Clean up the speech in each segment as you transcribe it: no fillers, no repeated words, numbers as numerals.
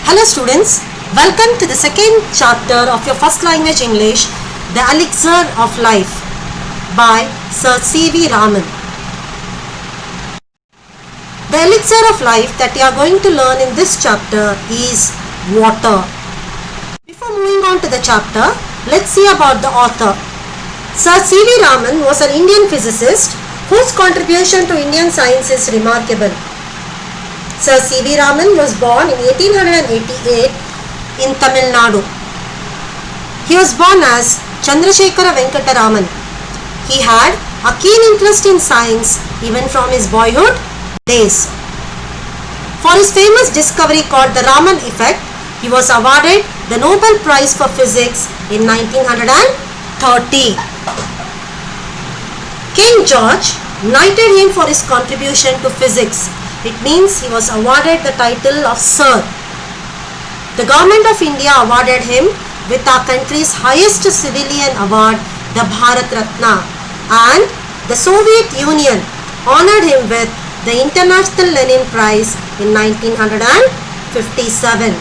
Hello students, welcome to the second chapter of your first language English, The Elixir of Life by Sir C.V. Raman. The elixir of life that you are going to learn in this chapter is water. Before moving on to the chapter, let's see about the author. Sir C.V. Raman was an Indian physicist whose contribution to Indian science is remarkable. Sir C.V. Raman was born in 1888 in Tamil Nadu. He was born as Chandrasekhara Venkata Raman. He had a keen interest in science even from his boyhood days. For his famous discovery called the Raman effect, he was awarded the Nobel Prize for Physics in 1930. King George knighted him for his contribution to physics. It means he was awarded the title of Sir. The government of India awarded him with our country's highest civilian award, the Bharat Ratna, and the Soviet Union honored him with the International Lenin Prize in 1957.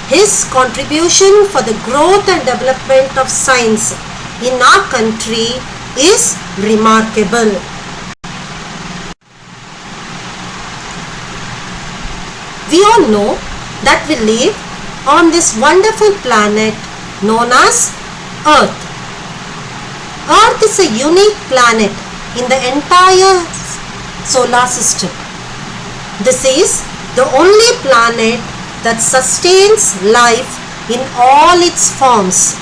His contribution for the growth and development of science in our country is remarkable. We all know that we live on this wonderful planet known as Earth. Earth is a unique planet in the entire solar system. This is the only planet that sustains life in all its forms.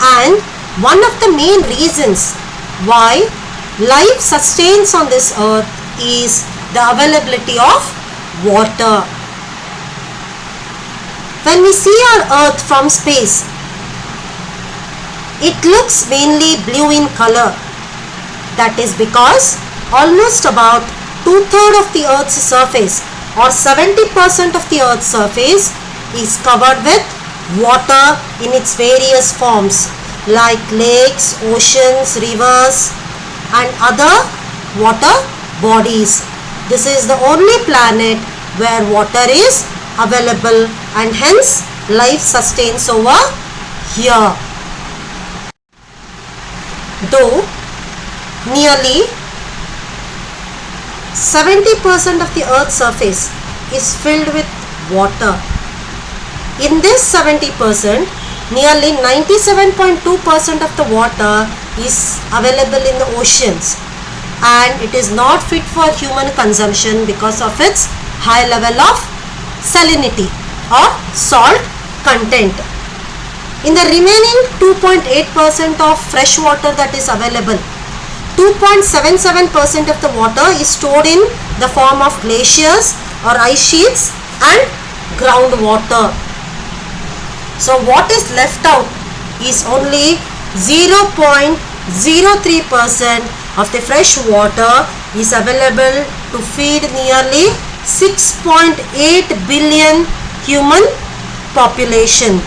And one of the main reasons why life sustains on this earth is the availability of water. When we see our earth from space, it looks mainly blue in color. That is because almost about 2/3 of the earth's surface or 70% of the earth's surface is covered with water in its various forms like lakes, oceans, rivers and other water bodies. This is the only planet where water is available and hence life sustains over here. Though nearly 70% of the earth's surface is filled with water. In this 70%, nearly 97.2% of the water is available in the oceans, and it is not fit for human consumption because of its high level of salinity or salt content. In the remaining 2.8% of fresh water that is available, 2.77% of the water is stored in the form of glaciers or ice sheets and groundwater. So what is left out is only 0.03% of the fresh water is available to feed nearly 6.8 billion human population.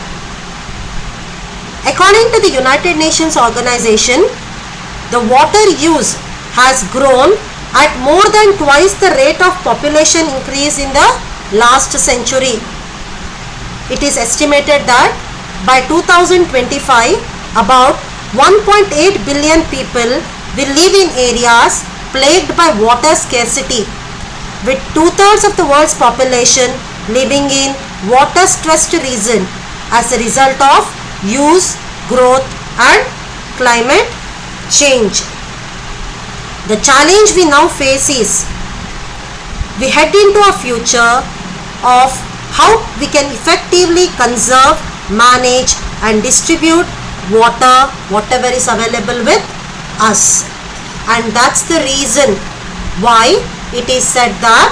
According to the United Nations organization, the water use has grown at more than twice the rate of population increase in the last century. It is estimated that by 2025, about 1.8 billion people will live in areas plagued by water scarcity, with 2/3 of the world's population living in water-stressed region as a result of use, growth and climate change. The challenge we now face is we head into a future of how we can effectively conserve, manage and distribute water, whatever is available with us. And that's the reason why it is said that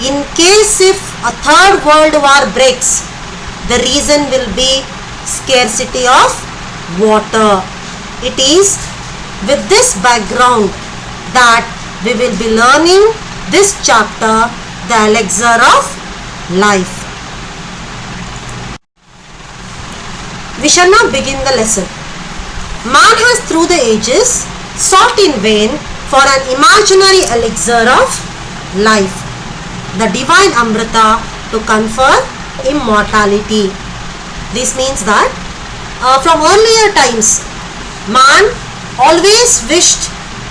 in case if a third world war breaks, the reason will be scarcity of water. It is with this background that we will be learning this chapter, the elixir of life. We shall now begin the lesson. Man has through the ages sought in vain for an imaginary elixir of life, the divine Amrita, to to confer immortality. This means that from earlier times, man always wished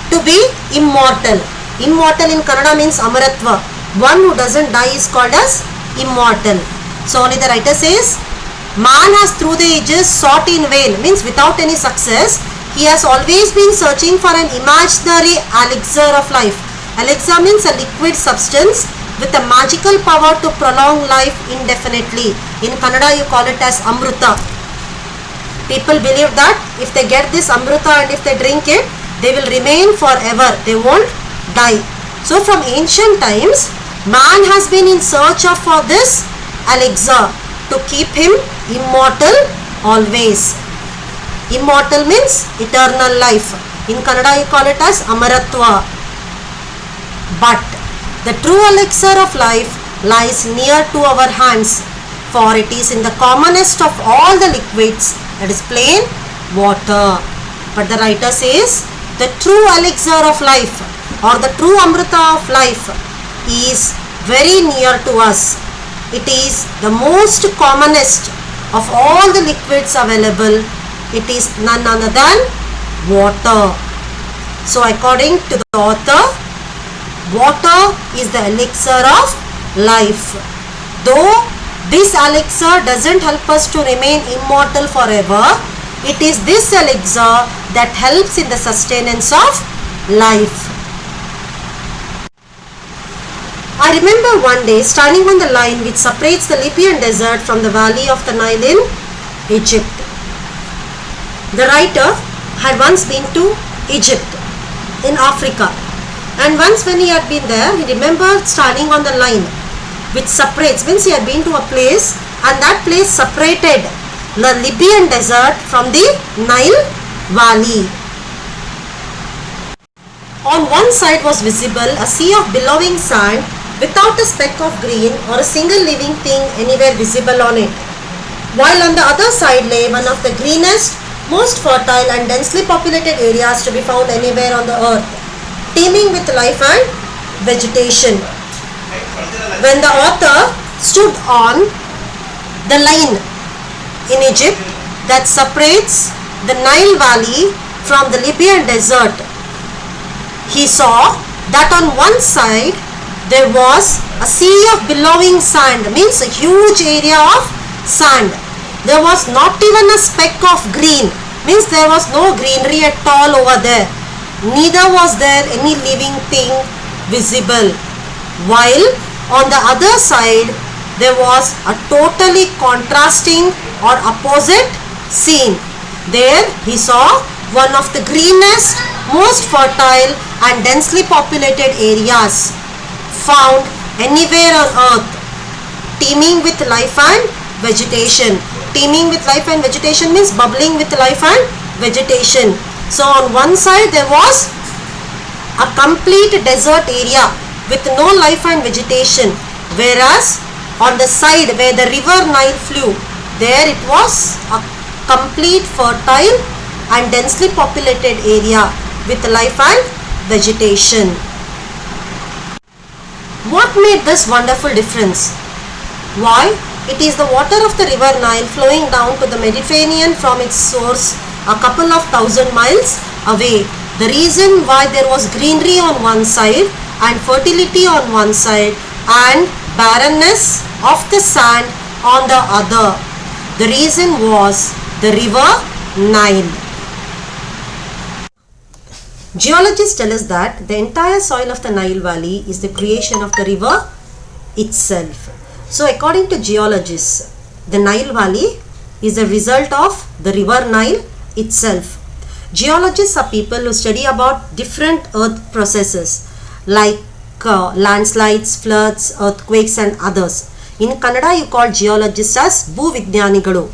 to be immortal. Immortal in Kannada means Amaratva. One who doesn't die is called as immortal. So only the writer says, man has through the ages sought in vain, means without any success. He has always been searching for an imaginary elixir of life. Elixir means a liquid substance with a magical power to prolong life indefinitely. In Kannada you call it as Amruta. People believe that if they get this Amruta and if they drink it, they will remain forever. They won't die. So from ancient times, man has been in search of for this elixir to keep him immortal always. Immortal means eternal life. In Kannada you call it as Amaratva. But the true elixir of life lies near to our hands, for it is in the commonest of all the liquids, that is plain water. But the writer says the true elixir of life or the true Amrita of life is very near to us. It is the most commonest of all the liquids available. It is none other than water. So according to the author, water is the elixir of life. Though this elixir doesn't help us to remain immortal forever, it is this elixir that helps in the sustenance of life. I remember one day standing on the line which separates the Libyan desert from the valley of the Nile in Egypt. The writer had once been to Egypt in Africa, and once when he had been there, he remembered standing on the line which separates, means he had been to a place and that place separated the Libyan desert from the Nile valley. On one side was visible a sea of billowing sand without a speck of green or a single living thing anywhere visible on it, while on the other side lay one of the greenest, most fertile and densely populated areas to be found anywhere on the earth, teeming with life and vegetation. When the author stood on the line in Egypt that separates the Nile valley from the Libyan desert, he saw that on one side there was a sea of billowing sand, means a huge area of sand. There was not even a speck of green, means there was no greenery at all over there. Neither was there any living thing visible. While on the other side there was a totally contrasting or opposite scene. There he saw one of the greenest, most fertile and densely populated areas found anywhere on earth, teeming with life and vegetation. Teeming with life and vegetation means bubbling with life and vegetation. So on one side there was a complete desert area with no life and vegetation, whereas on the side where the river Nile flew, there it was a complete fertile and densely populated area with life and vegetation. What made this wonderful difference? Why? It is the water of the river Nile flowing down to the Mediterranean from its source a couple of thousand miles away. The reason why there was greenery on one side and fertility on one side and barrenness of the sand on the other. The reason was the river Nile. Geologists tell us that the entire soil of the Nile Valley is the creation of the river itself. So according to geologists, the Nile Valley is a result of the river Nile itself. Geologists are people who study about different earth processes like landslides, floods, earthquakes and others. In Kannada you call geologists as Bhuvijnanigalu.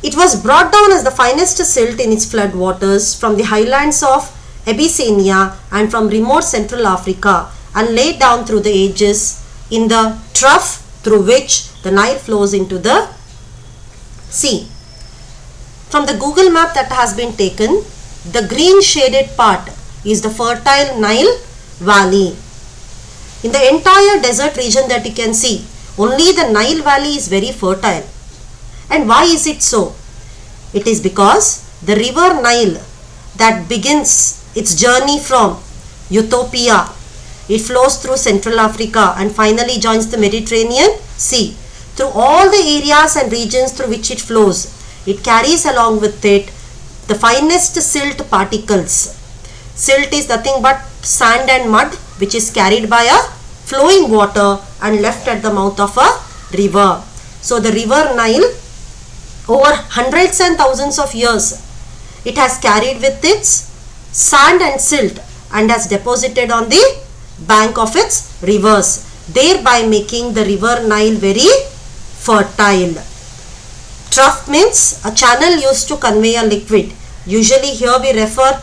It was brought down as the finest silt in its flood waters from the highlands of Abyssinia and from remote Central Africa and laid down through the ages in the trough through which the Nile flows into the sea. From the Google map that has been taken, the green shaded part is the fertile Nile Valley. In the entire desert region that you can see, only the Nile Valley is very fertile. And why is it so? It is because the river Nile that begins its journey from Ethiopia, it flows through Central Africa and finally joins the Mediterranean Sea. Through all the areas and regions through which it flows, it carries along with it the finest silt particles. Silt is nothing but sand and mud which is carried by a flowing water and left at the mouth of a river. So the river Nile, over hundreds and thousands of years, it has carried with its sand and silt and has deposited on the bank of its rivers, thereby making the river Nile very fertile. Trough means a channel used to convey a liquid. Usually here we refer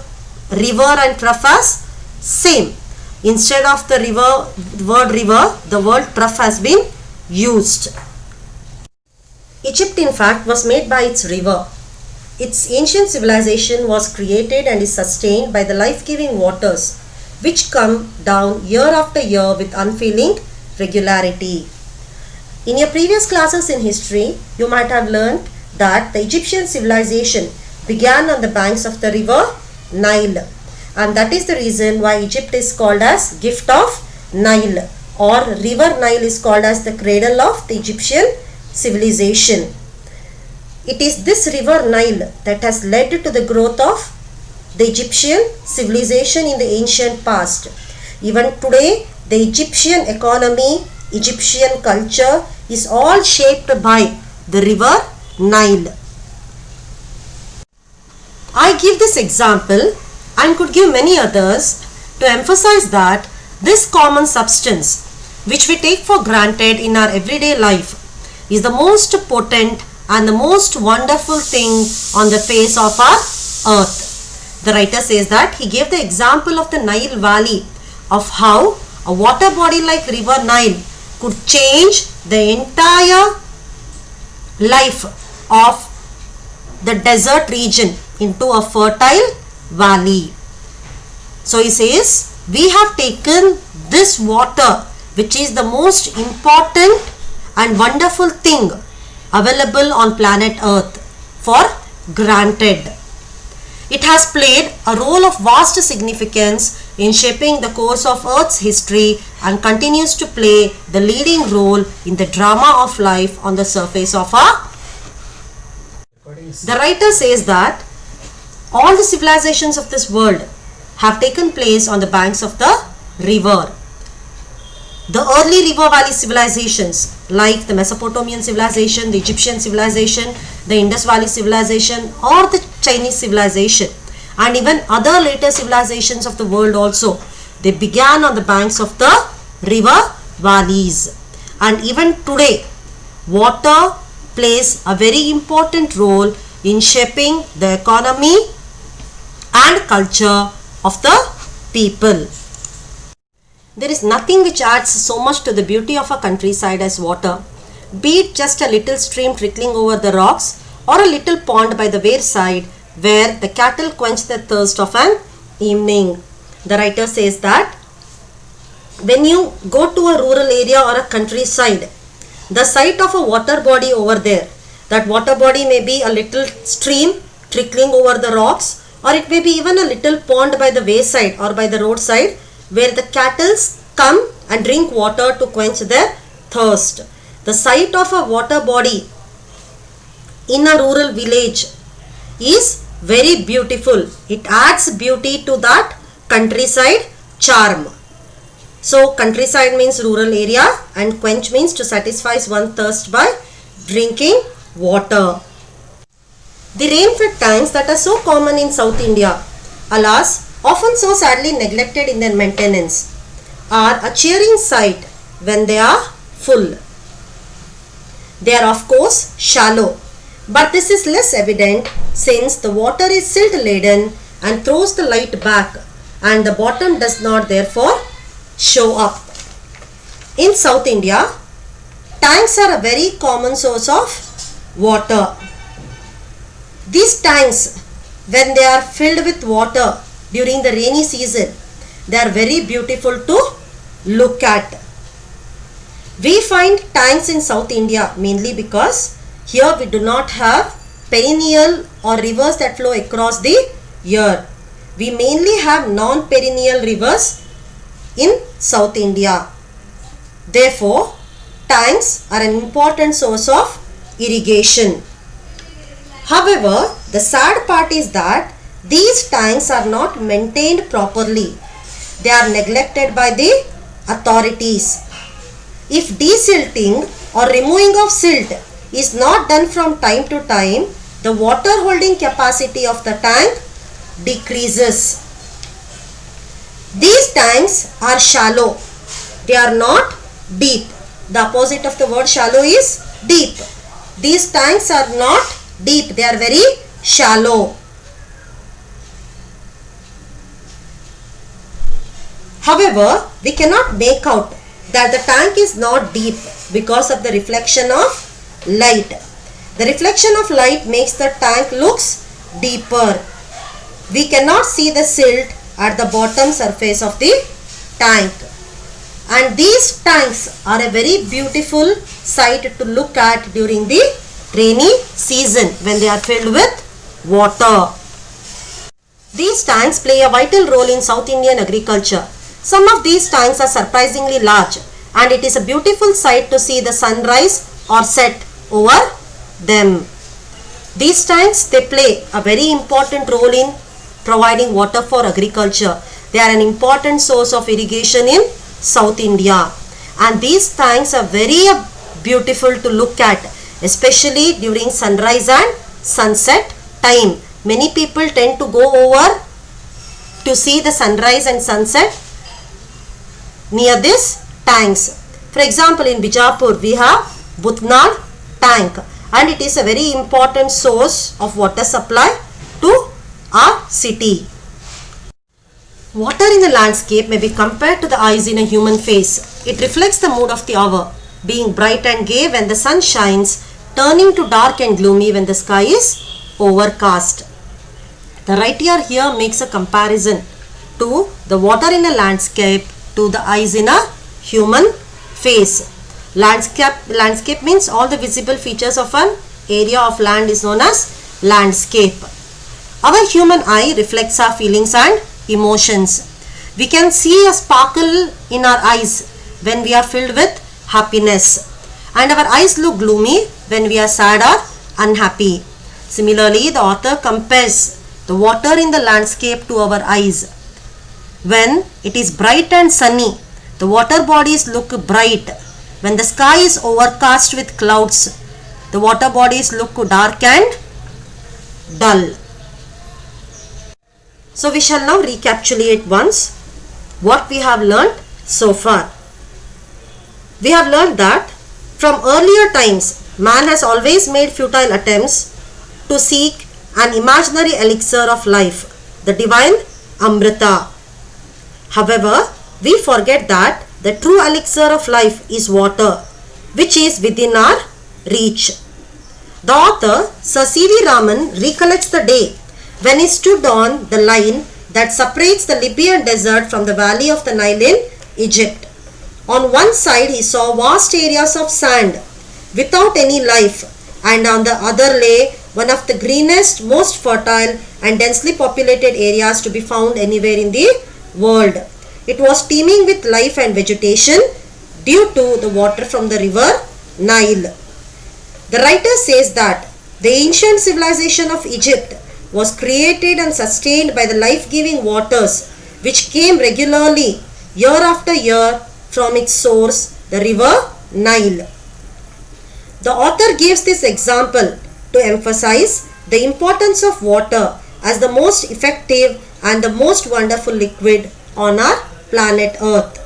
river and trough as same. Instead of the word river, the word trough has been used. Egypt in fact was made by its river. Its ancient civilization was created and is sustained by the life-giving waters which come down year after year with unfailing regularity. In your previous classes in history, you might have learned that the Egyptian civilization began on the banks of the river Nile, and that is the reason why Egypt is called as Gift of Nile, or river Nile is called as the cradle of the Egyptian civilization. It is this river Nile that has led to the growth of the Egyptian civilization in the ancient past. Even today, the Egyptian economy, Egyptian culture is all shaped by the river Nile. I give this example and could give many others to emphasize that this common substance which we take for granted in our everyday life is the most potent and the most wonderful thing on the face of our earth. The writer says that he gave the example of the Nile Valley, of how a water body like river Nile could change the entire life of the desert region into a fertile valley. So he says, we have taken this water, which is the most important and wonderful thing available on planet Earth, for granted. It has played a role of vast significance in shaping the course of Earth's history and continues to play the leading role in the drama of life on the surface of our. The writer says that all the civilizations of this world have taken place on the banks of the river. The early river valley civilizations like the Mesopotamian civilization, the Egyptian civilization, the Indus Valley civilization, or the Chinese civilization, and even other later civilizations of the world also, they began on the banks of the river valleys. And even today, water plays a very important role in shaping the economy and culture of the people. There is nothing which adds so much to the beauty of a countryside as water, be it just a little stream trickling over the rocks or a little pond by the wayside where the cattle quench their thirst of an evening. The writer says that when you go to a rural area or a countryside, the sight of a water body over there, that water body may be a little stream trickling over the rocks, or it may be even a little pond by the wayside or by the roadside, where the cattle come and drink water to quench their thirst. The sight of a water body in a rural village is very beautiful. It adds beauty to that countryside charm. So countryside means rural area, and quench means to satisfy one's thirst by drinking water. The rain-fed tanks that are so common in South India, alas, often so sadly neglected in their maintenance, are a cheering sight when they are full. They are of course shallow, but this is less evident since the water is silt laden and throws the light back, and the bottom does not therefore show up. In South India, tanks are a very common source of water. These tanks, when they are filled with water during the rainy season, they are very beautiful to look at. We find tanks in South India mainly because here we do not have perennial or rivers that flow across the year. We mainly have non-perennial rivers in South India. Therefore, tanks are an important source of irrigation. However, the sad part is that these tanks are not maintained properly. They are neglected by the authorities. If desilting or removing of silt is not done from time to time, the water holding capacity of the tank decreases. These tanks are shallow. They are not deep. The opposite of the word shallow is deep. These tanks are not deep. They are very shallow. However, we cannot make out that the tank is not deep because of the reflection of light. The reflection of light makes the tank looks deeper. We cannot see the silt at the bottom surface of the tank. And these tanks are a very beautiful sight to look at during the rainy season when they are filled with water. These tanks play a vital role in South Indian agriculture. Some of these tanks are surprisingly large and it is a beautiful sight to see the sunrise or set over them. These tanks, they play a very important role in providing water for agriculture. They are an important source of irrigation in South India. And these tanks are very beautiful to look at, especially during sunrise and sunset time. Many people tend to go over to see the sunrise and sunset near these tanks. For example, in Bijapur we have Butnad tank and it is a very important source of water supply to our city. Water in the landscape may be compared to the eyes in a human face. It reflects the mood of the hour, being bright and gay when the sun shines, turning to dark and gloomy when the sky is overcast. The writer here makes a comparison to the water in a landscape to the eyes in a human face. Landscape means all the visible features of an area of land is known as landscape. Our human eye reflects our feelings and emotions. We can see a sparkle in our eyes when we are filled with happiness, and our eyes look gloomy when we are sad or unhappy. Similarly, the author compares the water in the landscape to our eyes. When it is bright and sunny, the water bodies look bright. When the sky is overcast with clouds, the water bodies look dark and dull. So we shall now recapitulate once what we have learnt so far. We have learnt that from earlier times, man has always made futile attempts to seek an imaginary elixir of life, the divine Amrita. However, we forget that the true elixir of life is water, which is within our reach. The author, Sir C.V. Raman, recollects the day when he stood on the line that separates the Libyan desert from the valley of the Nile in Egypt. On one side he saw vast areas of sand without any life, and on the other lay one of the greenest, most fertile and densely populated areas to be found anywhere in the world. It was teeming with life and vegetation due to the water from the river Nile. The writer says that the ancient civilization of Egypt was created and sustained by the life-giving waters which came regularly year after year from its source, the river Nile. The author gives this example to emphasize the importance of water as the most effective and the most wonderful liquid on our planet Earth.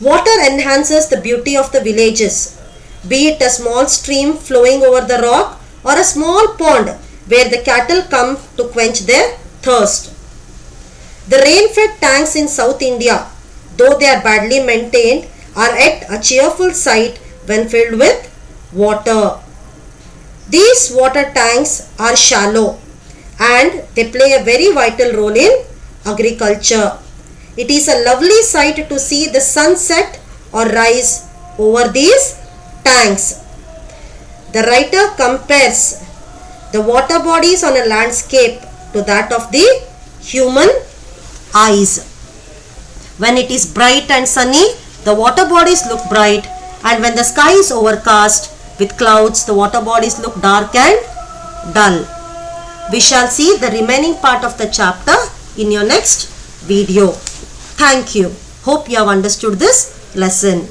Water enhances the beauty of the villages, be it a small stream flowing over the rock or a small pond where the cattle come to quench their thirst. The rain-fed tanks in South India, though they are badly maintained, are yet a cheerful sight when filled with water. These water tanks are shallow and they play a very vital role in agriculture. It is a lovely sight to see the sun set or rise over these tanks. The writer compares the water bodies on a landscape to that of the human eyes. When it is bright and sunny, the water bodies look bright, and when the sky is overcast with clouds, the water bodies look dark and dull. We shall see the remaining part of the chapter in your next video. Thank you. Hope you have understood this lesson.